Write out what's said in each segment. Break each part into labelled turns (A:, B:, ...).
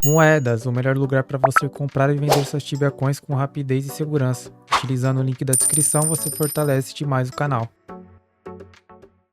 A: Moedas, o melhor lugar para você comprar e vender suas Tibia Coins com rapidez e segurança. Utilizando o link da descrição, você fortalece demais o canal.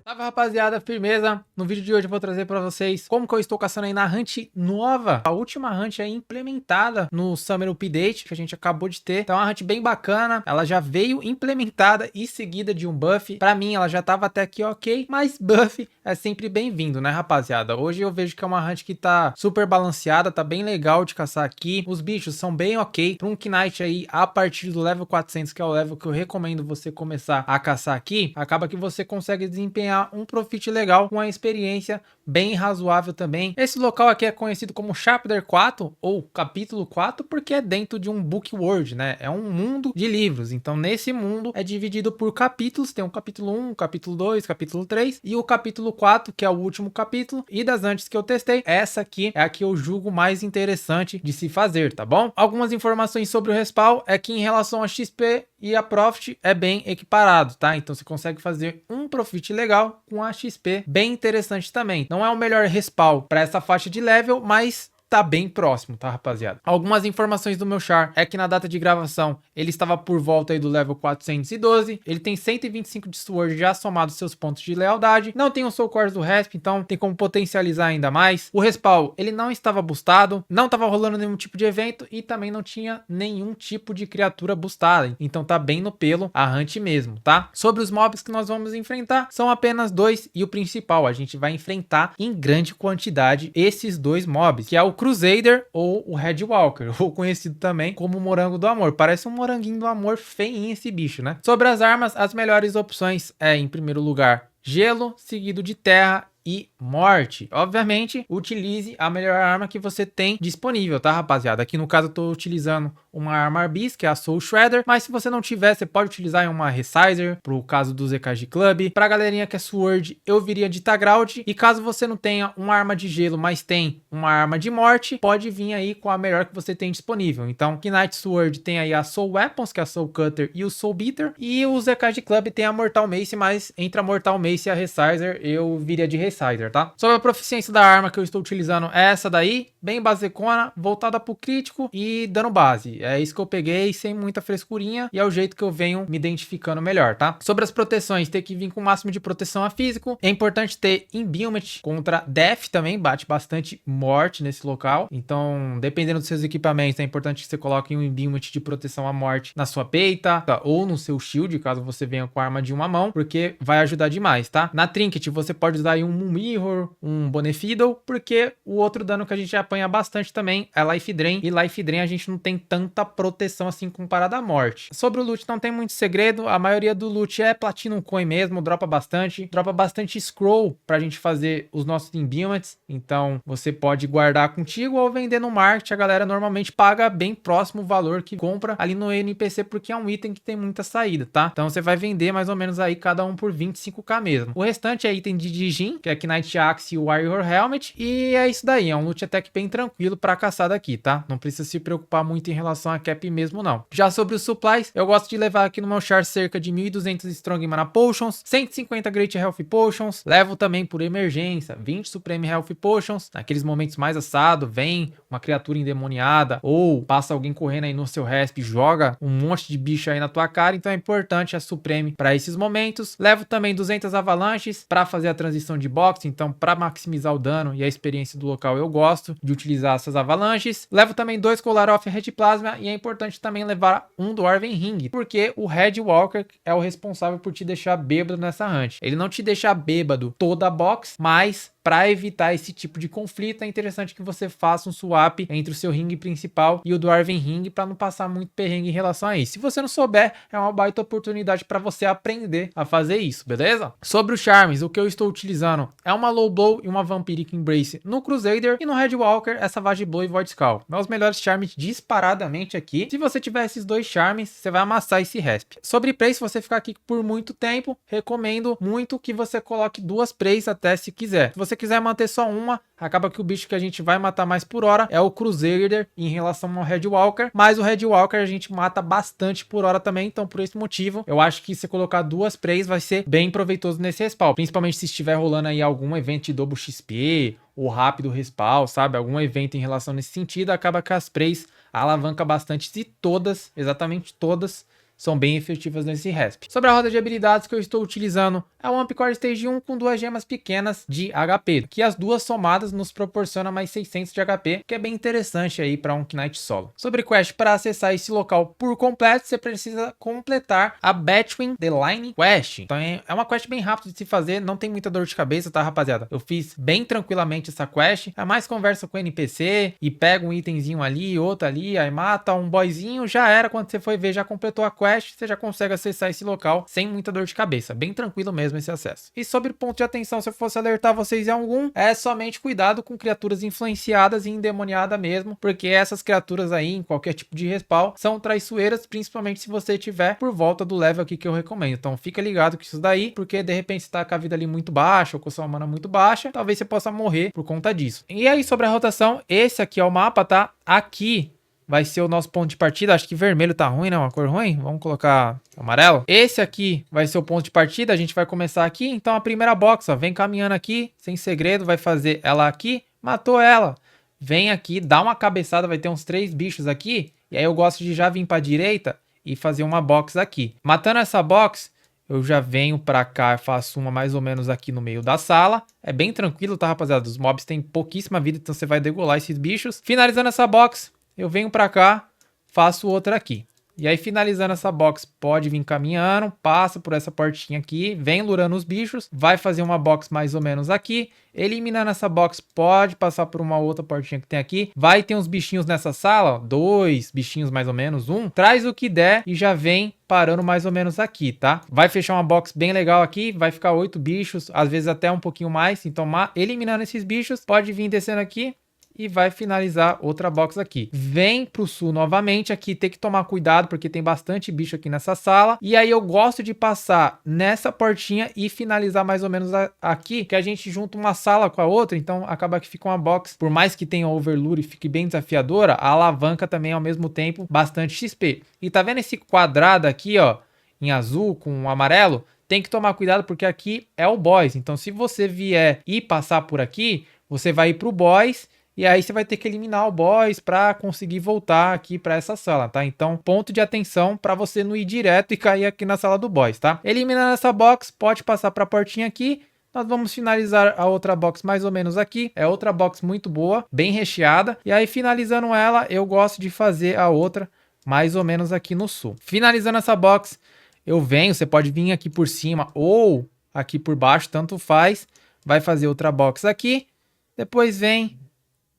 A: Salve rapaziada, firmeza? No vídeo de hoje eu vou trazer para vocês como que eu estou caçando aí na hunt nova, a última hunt aí implementada no Summer Update que a gente acabou de ter. Então é uma hunt bem bacana, ela já veio implementada e seguida de um buff. Para mim ela já estava até aqui ok, mas buff é sempre bem-vindo, né rapaziada? Hoje eu vejo que é uma hunt que tá super balanceada, tá bem legal de caçar aqui. Os bichos são bem ok, para um Knight aí a partir do level 400, que é o level que eu recomendo você começar a caçar aqui, acaba que você consegue desempenhar um profit legal com a experiência bem razoável também. Esse local aqui é conhecido como Chapter 4 ou Capítulo 4 porque é dentro de um book world, né? É um mundo de livros. Então nesse mundo é dividido por capítulos. Tem o capítulo 1, capítulo 2, capítulo 3 e o capítulo 4, que é o último capítulo. E das antes que eu testei, essa aqui é a que eu julgo mais interessante de se fazer, tá bom? Algumas informações sobre o respawn é que em relação a XP e a profit é bem equiparado, tá? Então você consegue fazer um profit legal com a XP bem interessante também. Não é o melhor respawn para essa faixa de level, mas tá bem próximo, tá rapaziada? Algumas informações do meu char é que na data de gravação ele estava por volta aí do level 412, ele tem 125 de sword já somado seus pontos de lealdade, não tem o soul core do resp, então tem como potencializar ainda mais. O respawn ele não estava boostado, não estava rolando nenhum tipo de evento e também não tinha nenhum tipo de criatura boostada, então tá bem no pelo a hunt mesmo, tá? Sobre os mobs que nós vamos enfrentar, são apenas dois e o principal, a gente vai enfrentar em grande quantidade esses dois mobs, que é o Crusader ou o Red Walker, ou conhecido também como Morango do Amor. Parece um moranguinho do amor feinho esse bicho, né? Sobre as armas, as melhores opções é, em primeiro lugar, gelo, seguido de terra e morte. Obviamente, utilize a melhor arma que você tem disponível, tá, rapaziada? Aqui no caso eu tô utilizando uma arma Arbis, que é a Soul Shredder, mas se você não tiver, você pode utilizar uma Resizer, pro caso do ZKG Club. Pra galerinha que é Sword, eu viria de Tagrout, e caso você não tenha uma arma de gelo, mas tem uma arma de morte, pode vir aí com a melhor que você tem disponível. Então, Knight Sword tem aí a Soul Weapons, que é a Soul Cutter e o Soul Beater, e o ZKG Club tem a Mortal Mace, mas entre a Mortal Mace e a Resizer, eu viria de Resizer, tá? Sobre a proficiência da arma que eu estou utilizando é essa daí, bem basicona, voltada pro crítico e dano base. É isso que eu peguei, sem muita frescurinha, e é o jeito que eu venho me identificando melhor, tá? Sobre as proteções, tem que vir com o máximo de proteção a físico. É importante ter Imbuement contra Death também, bate bastante morte nesse local. Então, dependendo dos seus equipamentos, é importante que você coloque um Imbuement de proteção à morte na sua peita, tá? Ou no seu shield, caso você venha com a arma de uma mão, porque vai ajudar demais, tá? Na Trinket, você pode usar aí um Moon Mirror, um Bonefiddle, porque o outro dano que a gente apanha bastante também é Life Drain, e Life Drain a gente não tem tanta proteção assim comparada à morte. Sobre o loot não tem muito segredo, a maioria do loot é Platinum Coin mesmo, dropa bastante Scroll pra gente fazer os nossos Imbuements, então você pode guardar contigo ou vender no market. A galera normalmente paga bem próximo o valor que compra ali no NPC, porque é um item que tem muita saída, tá? Então você vai vender mais ou menos aí cada um por 25k mesmo. O restante é item de Dijin, que é Knight Axe e o Warrior Helmet, e é isso daí, é um loot até que bem tranquilo pra caçar daqui, tá? Não precisa se preocupar muito em relação a cap mesmo não. Já sobre os supplies, eu gosto de levar aqui no meu char cerca de 1200 Strong Mana Potions, 150 Great Health Potions, levo também por emergência 20 Supreme Health Potions, naqueles momentos mais assado, vem uma criatura endemoniada, ou passa alguém correndo aí no seu resp, joga um monte de bicho aí na tua cara, então é importante a Supreme para esses momentos. Levo também 200 Avalanches para fazer a transição de box, então para maximizar o dano e a experiência do local eu gosto de utilizar essas avalanches. Levo também 2 Collar of Red Plasma, e é importante também levar um Dwarven Ring, porque o Red Walker é o responsável por te deixar bêbado nessa hunt. Ele não te deixa bêbado toda a box, mas para evitar esse tipo de conflito, é interessante que você faça um swap entre o seu ringue principal e o Dwarven Ring para não passar muito perrengue em relação a isso. Se você não souber, é uma baita oportunidade para você aprender a fazer isso, beleza? Sobre os charms, o que eu estou utilizando é uma Low Blow e uma Vampiric Embrace no Crusader, e no Red Walker é Savage Blow e Void Skull. Os melhores charms disparadamente aqui. Se você tiver esses dois charms, você vai amassar esse resp. Sobre Prey, se você ficar aqui por muito tempo, recomendo muito que você coloque 2 Preys até se quiser. Se você quiser manter só uma, acaba que o bicho que a gente vai matar mais por hora é o Crusader em relação ao Redwalker, mas o Redwalker a gente mata bastante por hora também, então por esse motivo eu acho que se colocar 2 Preys vai ser bem proveitoso nesse respawn, principalmente se estiver rolando aí algum evento de Double XP ou rápido respawn, sabe? Algum evento em relação nesse sentido, acaba que as Preys alavanca bastante e todas, exatamente todas, são bem efetivas nesse resp. Sobre a roda de habilidades que eu estou utilizando, é o Ampcore Stage 1 com 2 gemas pequenas de HP, que as duas somadas nos proporciona mais 600 de HP, que é bem interessante aí para um Knight solo. Sobre quest, para acessar esse local por completo, você precisa completar a Between the Line Quest. Então é uma quest bem rápida de se fazer, não tem muita dor de cabeça, tá, rapaziada? Eu fiz bem tranquilamente essa quest, é mais conversa com o NPC e pega um itemzinho ali, outro ali, aí mata um boyzinho, já era, quando você foi ver, já completou a quest, você já consegue acessar esse local sem muita dor de cabeça, bem tranquilo mesmo esse acesso. E sobre ponto de atenção, se eu fosse alertar vocês em algum, é somente cuidado com criaturas influenciadas e endemoniadas mesmo, porque essas criaturas aí, em qualquer tipo de respawn, são traiçoeiras, principalmente se você tiver por volta do level aqui que eu recomendo. Então fica ligado com isso daí, porque de repente você tá com a vida ali muito baixa, ou com a sua mana muito baixa, talvez você possa morrer por conta disso. E aí sobre a rotação, esse aqui é o mapa, tá? Aqui vai ser o nosso ponto de partida. Acho que vermelho tá ruim, né? Uma cor ruim. Vamos colocar amarelo. Esse aqui vai ser o ponto de partida. A gente vai começar aqui. Então a primeira box, ó, vem caminhando aqui, sem segredo. Vai fazer ela aqui. Matou ela. Vem aqui, dá uma cabeçada. Vai ter uns 3 bichos aqui. E aí eu gosto de já vir pra direita e fazer uma box aqui. Matando essa box, eu já venho pra cá, faço uma mais ou menos aqui no meio da sala. É bem tranquilo, tá, rapaziada? Os mobs têm pouquíssima vida, então você vai degolar esses bichos. Finalizando essa box, eu venho pra cá, faço outra aqui. E aí, finalizando essa box, pode vir caminhando, passa por essa portinha aqui, vem lurando os bichos, vai fazer uma box mais ou menos aqui. Eliminando essa box, pode passar por uma outra portinha que tem aqui. Vai ter uns bichinhos nessa sala, ó, 2 bichinhos mais ou menos, traz o que der e já vem parando mais ou menos aqui, tá? Vai fechar uma box bem legal aqui, vai ficar 8 bichos, às vezes até um pouquinho mais. Então, eliminando esses bichos, pode vir descendo aqui e vai finalizar outra box aqui. Vem pro sul novamente, aqui tem que tomar cuidado porque tem bastante bicho aqui nessa sala. E aí eu gosto de passar nessa portinha e finalizar mais ou menos aqui, que a gente junta uma sala com a outra, então acaba que fica uma box, por mais que tenha overlure e fique bem desafiadora, a alavanca também ao mesmo tempo bastante XP. E tá vendo esse quadrado aqui, ó, em azul com amarelo? Tem que tomar cuidado porque aqui é o boss. Então se você vier e passar por aqui, você vai ir pro boss. E aí você vai ter que eliminar o boss para conseguir voltar aqui para essa sala, tá? Então, ponto de atenção para você não ir direto e cair aqui na sala do boss, tá? Eliminando essa box, pode passar para a portinha aqui. Nós vamos finalizar a outra box mais ou menos aqui. É outra box muito boa, bem recheada. E aí, finalizando ela, eu gosto de fazer a outra mais ou menos aqui no sul. Finalizando essa box, eu venho, você pode vir aqui por cima ou aqui por baixo, tanto faz. Vai fazer outra box aqui. Depois vem,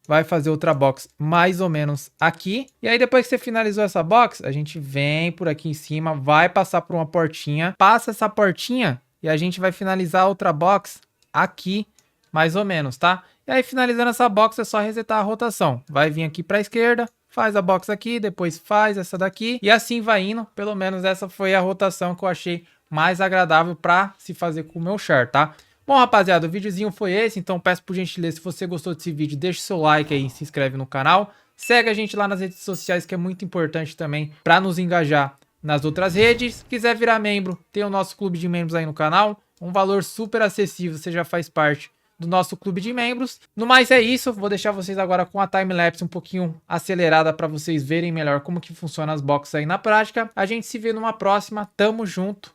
A: vai fazer outra box mais ou menos aqui. E aí depois que você finalizou essa box, a gente vem por aqui em cima, vai passar por uma portinha, passa essa portinha e a gente vai finalizar a outra box aqui mais ou menos, tá? E aí finalizando essa box é só resetar a rotação. Vai vir aqui para a esquerda, faz a box aqui, depois faz essa daqui e assim vai indo. Pelo menos essa foi a rotação que eu achei mais agradável para se fazer com o meu char, tá? Bom, rapaziada, o videozinho foi esse, então peço por gentileza, se você gostou desse vídeo, deixa seu like aí e se inscreve no canal. Segue a gente lá nas redes sociais, que é muito importante também para nos engajar nas outras redes. Se quiser virar membro, tem o nosso clube de membros aí no canal. Um valor super acessível, você já faz parte do nosso clube de membros. No mais é isso, vou deixar vocês agora com a timelapse um pouquinho acelerada para vocês verem melhor como que funciona as boxes aí na prática. A gente se vê numa próxima, tamo junto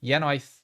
A: e é nóis!